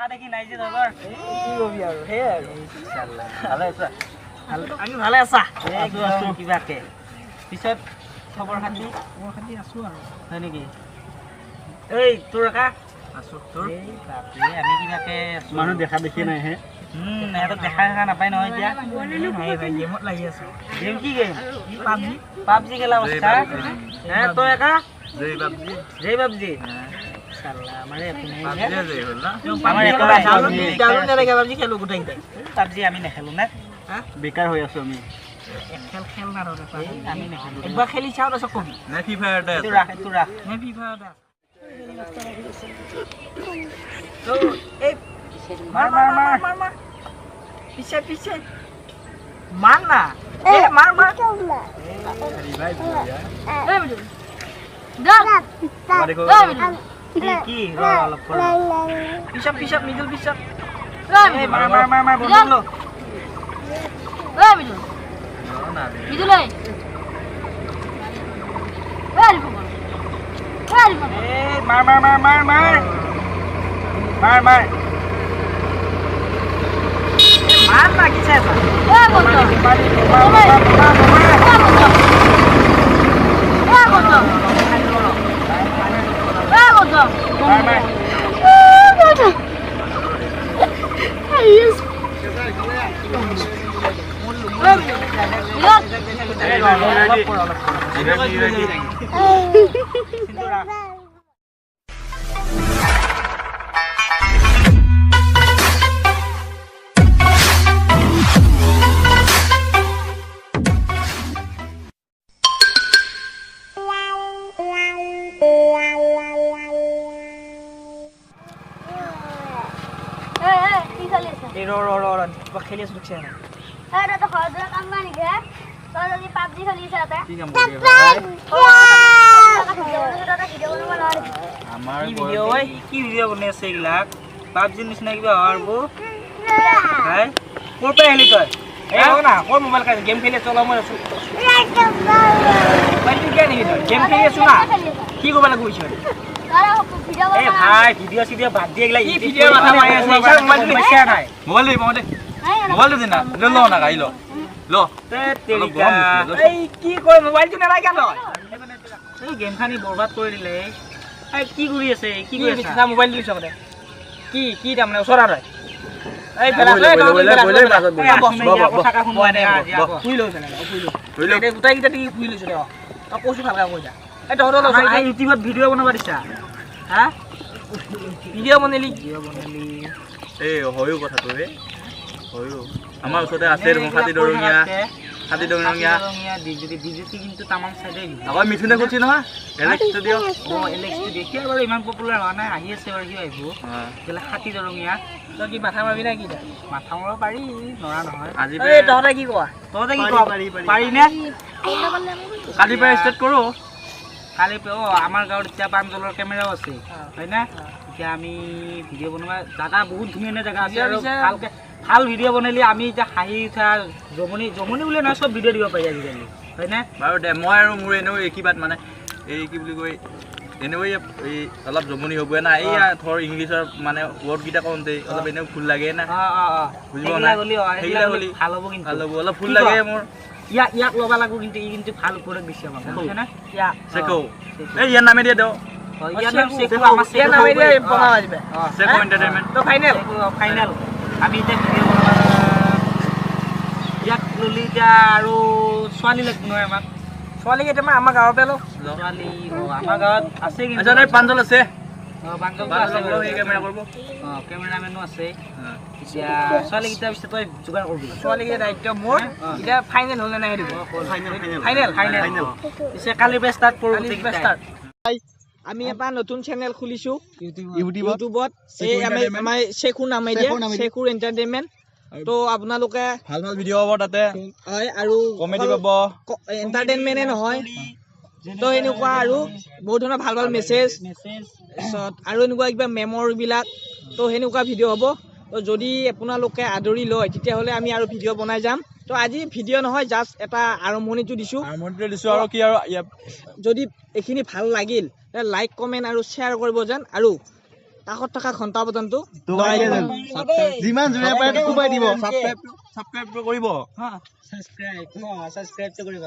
দেখা দেখি নাই যে ধৰবৰ কি কবি আৰু হে আৰু ইনশাআল্লাহ ভালে আছা আমি ভালে আছা আছো কিবাকে পিছত খবৰ খাতি আছো আৰু হয় নেকি এই তোৰ কা আছো তোৰ বাপৰে আমি কিবাকে মানুহ দেখা দেখি নাই হে এটো দেখা নাপায় নহয় এতিয়া নাই ভাই গেমত লাগি আছে গেম কি গেম পাবজি খেলা অৱস্থা হে তই একা জয় পাবজি সাল্লা আমারে আপনি পাবজি জয় হল না আমার একলা ডাউনলোড নেলাগে পাবজি খেলো গুটাই পাবজি আমি নেখেলো না বেকাৰ হৈ আছো আমি খেল না রে আমি নেখেলো একবার খেলি চাও তো কবি না ফিফা এটা তো রাখ না ফিফা এটা তো এই মার पीछे मार ना ए मार अरे भाई ए बिजू देखो की रोल पर पीछे मिडल पीछे ए मार बोल लो ए बिजू ना बिजू ले ए मार मारना किसे ऐसा खेली सुरक्षा है अरे तो खरदरा काम नहीं है तो जल्दी पबजी खेली जाता है ठीक है हमार वीडियो है की वीडियो बने से लाख पबजी निसना की और वो है कोर पे हेली तो ए हो ना कोर मोबाइल का गेम खेले चलो मैं पहले क्या नहीं गेम खेले सुना की को वाला कोई छोड़ ए भाई वीडियो बात दिए गला ये वीडियो माथा मारे से मोबाइल में शेयर है मोबाइल दे ना लो ना गाई लो ते तेरी का ए की कोई मोबाइल तो ना क्या ए गेम खानी बर्बाद कर दिले ए की কৰি আছে কি কৰি আছে না মোবাইল দিছ মানে কি তাৰমানে ওচৰা ৰয় এই বেলা ফুই লো এটা গোটাই গিটা ফুই লৈছ দে তই কৈছো ভালকা কৈ যা এই তহৰ ইউটিউবত ভিডিও বনাব দিছা হা ভিডিও বনালি এই হয়ও কথা তো হে হয়ও আমার ওসতে আছে খাতি দৰঙিয়া ডিজিটি কিন্তু তামাম সাইডে আবাৰ মিঠুনে কইছি না এলেক্স স্টুডিও ও এলেক্স স্টুডিও কি আৰু ইমান পপুলাৰ হোৱা নাই আহি আছে আৰু কি আহিব গলা খাতি দৰঙিয়া তো কি মাথা মাৰবি না কি মাথা মাৰব পাৰি নৰা নহয় আজি এই তহতে কি কোৱা পাৰি নে কালি পৰা ষ্টাৰ্ট কৰো কালি ও আমাৰ গাঁৱত এতিয়া পাঁচজলৰ কেমেৰাও আছে হয় না এতিয়া আমি ভিডিও বনোৱা জায়গা বহুত ধুনীয়া জায়গা আছে আৰু ভালকে ভাল ভিডিও বনালি আমি এটা হাঁহি উঠা জমনি বুলে না সব ভিডিও দিব পাৰি আজিকালি হয় না বাৰু দে মই আৰু মোৰ এনেও একিবাত মানে এই কি বুলি কই এনেও এই অলপ জমনি হ'ব না এই থৰ ইংলিছৰ মানে ওয়ার্ড গিটা কোনতে অলপ এনেও ফুল লাগে না বুজিব না হেইলা হলি ভাল হ'ব কিন্তু ভাল হ'ব অলপ ফুল লাগে মোৰ ইয়াক লবা লাগু কিন্তু ভাল প্ৰডাক্ট দিছে আমাক বুঝছ না সেকো এই ইয়াৰ নামে দিয়ে দাও ইয়াৰ নাম সেকো আমাৰ ইয়াৰ নামে দিয়ে পঢ়া আসবে সেকো এন্টাৰটেইনমেন্ট তো ফাইনাল আমি এটা ভিডিও বনাবা ইয়াক ললিটা আৰু ছোৱালী লাগব নহয় আমাক ছোৱালী কেইটা আমাৰ গাঁৱৰ পেলো ছোৱালী আমাৰ গাঁৱত আছে কিন্তু আচ্ছা নাই পাঁচজন আছে পাঁচজন আছে এই কেমেৰা কৰিব কেমেৰামেনো আছে এতিয়া ছোৱালী কেইটা পিছে তই যোগাৰ কৰবি ছোৱালী কেইটা দায়িত্ব মোৰ এটা ফাইনাল হল না হেৰি ফাইনাল পিছে কালি পৰা ষ্টাৰ্ট কৰো আমি এটা নতুন চেনেল খুলিছো ইউটিউবত এই আমাৰ শেখুৰ নামে দিয়ে শেখুৰ এন্টাৰটেইনমেন্ট তো আপোনালোকে ভাল ভিডিও হ'ব তাতে হয় আৰু কমেডি পাব এন্টাৰটেইনমেন্টে নহয় তো এনেকুৱা আৰু বহুত ধৰণৰ ভাল মেছেজ আৰু এনেকুৱা কিবা মেমৰ বিলাক তো হেনেকুৱা ভিডিও হ'ব তো যদি আপোনালোকে আদৰি লয় তেতিয়া হলে আমি আৰু ভিডিও বনাই যাম তো আজি ভিডিও নহয় জাস্ট এটা আৰম্ভণিটো দিছো আৰু কি আৰু যদি এখিনি ভাল লাগিল লাইক কমেন্ট আৰু শ্বেয়াৰ কৰিব যেন আৰু কাষত থকা ঘণ্টা বটনটো যিমান জোৰে পাৰে কোবাই দিব সাবস্ক্ৰাইব কৰিব ছাবস্ক্ৰাইবটো কৰিব